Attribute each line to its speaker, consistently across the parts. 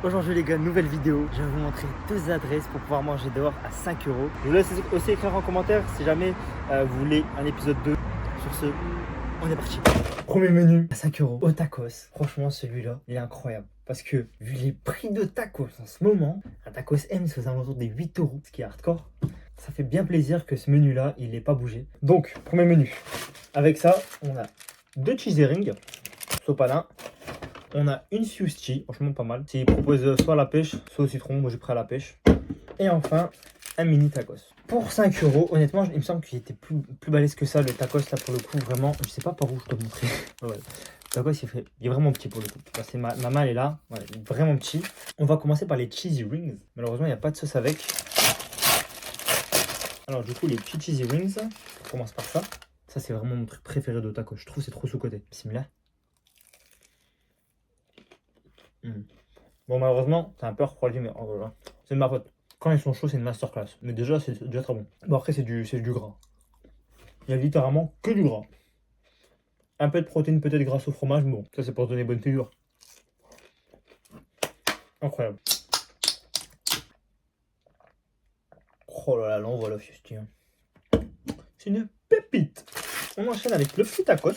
Speaker 1: Aujourd'hui les gars, nouvelle vidéo. Je vais vous montrer deux adresses pour pouvoir manger dehors à 5 euros. Je vous laisse aussi écrire en commentaire si jamais vous voulez un épisode 2. Sur ce, on est parti. Premier menu à 5 euros au tacos. Franchement celui-là, il est incroyable. Parce que vu les prix de tacos en ce moment, un tacos M c'est aux alentours des 8 euros, ce qui est hardcore. Ça fait bien plaisir que ce menu-là, il n'ait pas bougé. Donc, premier menu. Avec ça, on a deux cheesy rings, sopalin. On a une Siousti, franchement pas mal. Ils proposent soit à la pêche, soit au citron. Moi j'ai pris à la pêche. Et enfin, un mini tacos. Pour 5 euros, honnêtement, il me semble qu'il était plus balèze que ça. Le tacos là pour le coup, vraiment, je sais pas par où je dois montrer. Ouais. Le tacos il est vraiment petit pour le coup. C'est ma main elle est là, ouais, il est vraiment petit. On va commencer par les cheesy rings. Malheureusement, il n'y a pas de sauce avec. Alors du coup, les petits cheesy rings, on commence par ça. Ça c'est vraiment mon truc préféré de tacos. Je trouve que c'est trop sous-côté. Bismillah. Bon, malheureusement, c'est un peu refroidi, mais oh là là, c'est de ma faute. Quand ils sont chauds, c'est une masterclass. Mais déjà, c'est déjà très bon. Bon, après, c'est du gras. Il y a littéralement que du gras. Un peu de protéines, peut-être grâce au fromage. Bon, ça, c'est pour se donner bonne figure. Incroyable. Oh là là, l'envoi, la fiesti. C'est une pépite. On enchaîne avec le petit tacos.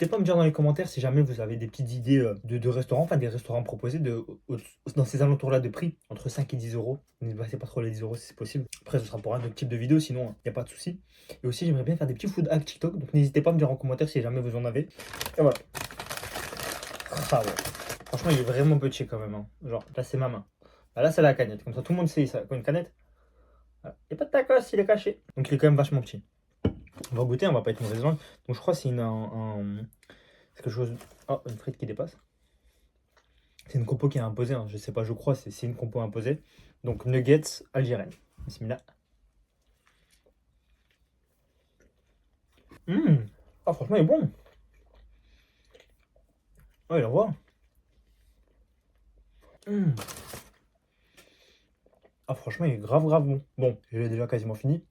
Speaker 1: N'hésitez pas à me dire dans les commentaires si jamais vous avez des petites idées de restaurants, enfin des restaurants proposés dans ces alentours-là de prix, entre 5 et 10 euros. Ne dépassez pas trop les 10 euros si c'est possible. Après, ce sera pour un autre type de vidéo, sinon il n'y a pas de souci. Et aussi, j'aimerais bien faire des petits food hacks TikTok, donc n'hésitez pas à me dire en commentaire si jamais vous en avez. Et voilà. Ah ouais. Franchement, il est vraiment petit quand même. Hein. Genre, là, c'est ma main. Là, c'est la canette. Comme ça, tout le monde sait ça. Quand une canette, voilà. Il n'y a pas de tacos, il est caché. Donc, il est quand même vachement petit. On va goûter, on va pas être mauvais langue. Donc, je crois que c'est c'est quelque chose. Oh, une frite qui dépasse. C'est une compo qui est imposée, hein. Je sais pas, je crois, c'est une compo imposée. Donc nuggets algérienne. Bismillah. Ah, franchement, il est bon. Oh, il envoie. Ah, franchement, il est grave bon. Bon, j'ai déjà quasiment fini.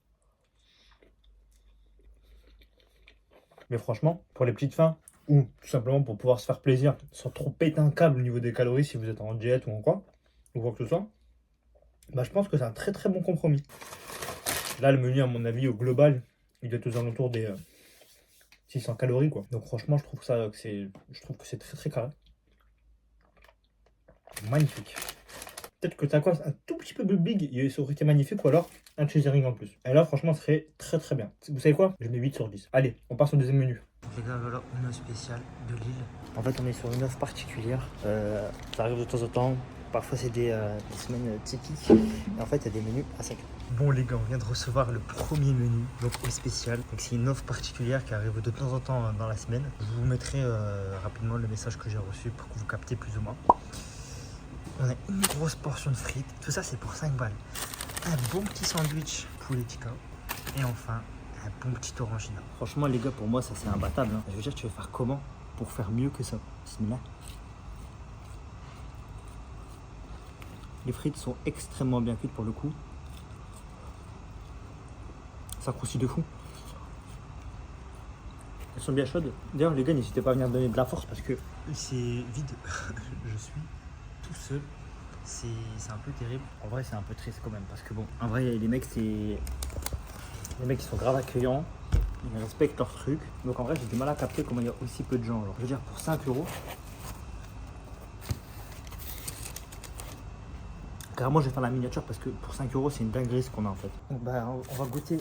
Speaker 1: Mais franchement, pour les petites fins, ou tout simplement pour pouvoir se faire plaisir sans trop péter un câble au niveau des calories si vous êtes en diète ou en quoi, ou quoi que ce soit, bah, je pense que c'est un très bon compromis. Là, le menu, à mon avis, au global, il est aux alentours des 600 calories, quoi. Donc franchement, je trouve que c'est très carré. Magnifique. Peut-être que tacos un tout petit peu plus big, ça aurait été magnifique, ou alors un cheesy ring en plus. Et là, franchement, ce serait très bien. Vous savez quoi? Je mets 8 sur 10. Allez, on passe au deuxième menu. Les gars, voilà, une offre spéciale de Lille. En fait, on est sur une offre particulière. Ça arrive de temps en temps. Parfois, c'est des semaines typiques. Et en fait, il y a des menus à 5 euros. Bon, les gars, on vient de recevoir le premier menu, donc au spécial. Donc, c'est une offre particulière qui arrive de temps en temps dans la semaine. Je vous mettrai rapidement le message que j'ai reçu pour que vous captez plus ou moins. On a une grosse portion de frites. Tout ça, c'est pour 5 balles. Un bon petit sandwich poulet tikka. Et enfin, un bon petit orangina. Franchement, les gars, pour moi, ça, c'est imbattable. Hein. Je veux dire, tu veux faire comment pour faire mieux que ça? Bismillah. Les frites sont extrêmement bien cuites pour le coup. Ça croustille de fou. Elles sont bien chaudes. D'ailleurs, les gars, n'hésitez pas à venir donner de la force parce que c'est vide. Je suis tout seul. C'est un peu terrible. En vrai, c'est un peu triste quand même parce que bon, en vrai, les mecs, ils sont grave accueillants. Ils respectent leurs trucs. Donc en vrai, j'ai du mal à capter comment il y a aussi peu de gens. Alors, je veux dire, pour 5 euros. Carrément, je vais faire la miniature parce que pour 5 euros, c'est une dinguerie ce qu'on a en fait. Donc, bah, on va goûter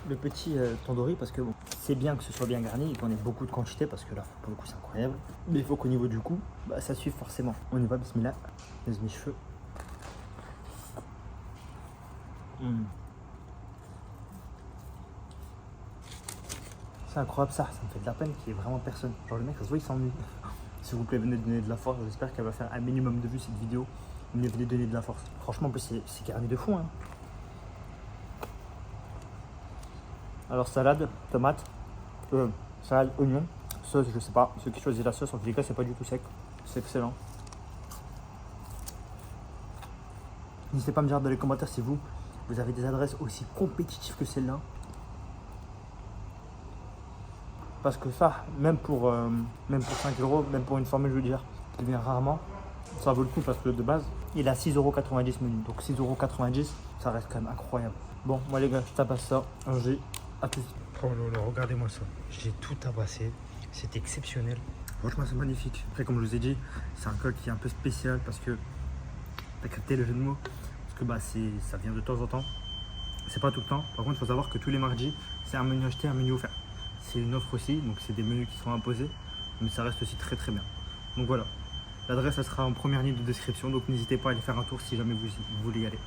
Speaker 1: le petit tandoori parce que bon, c'est bien que ce soit bien garni et qu'on ait beaucoup de quantité parce que là, pour le coup, c'est incroyable. Mais il faut qu'au niveau du coup, bah, ça suive forcément. On y va, bismillah. Laisse mes cheveux. C'est incroyable ça me fait de la peine qu'il n'y ait vraiment personne. Genre le mec, ça se voit, il s'ennuie. S'il vous plaît, venez donner de la force. J'espère qu'elle va faire un minimum de vues cette vidéo. Venez donner de la force. Franchement, en plus, c'est garni de fou. Hein. Alors, salade, tomate, salade, oignon, sauce, je sais pas. Ceux qui choisissent la sauce, en tous les cas, c'est pas du tout sec. C'est excellent. N'hésitez pas à me dire dans les commentaires si vous avez des adresses aussi compétitives que celle-là. Parce que ça, même pour 5 euros, même pour une formule, je veux dire, qui vient rarement, ça vaut le coup parce que de base, il a 6,90 € menu. Donc 6,90 €, ça reste quand même incroyable. Bon, moi les gars, je tabasse ça. J'ai à tout de suite. Oh là là, regardez-moi ça. J'ai tout tabassé. C'est exceptionnel. Franchement, c'est magnifique. Après, comme je vous ai dit, c'est un col qui est un peu spécial parce que t'as capté le jeu de mots. Parce que bah, ça vient de temps en temps. C'est pas tout le temps. Par contre, il faut savoir que tous les mardis, c'est un menu acheté, un menu offert. C'est une offre aussi, donc c'est des menus qui sont imposés. Mais ça reste aussi très très bien. Donc voilà. L'adresse, elle sera en première ligne de description. Donc n'hésitez pas à aller faire un tour si jamais vous voulez y aller.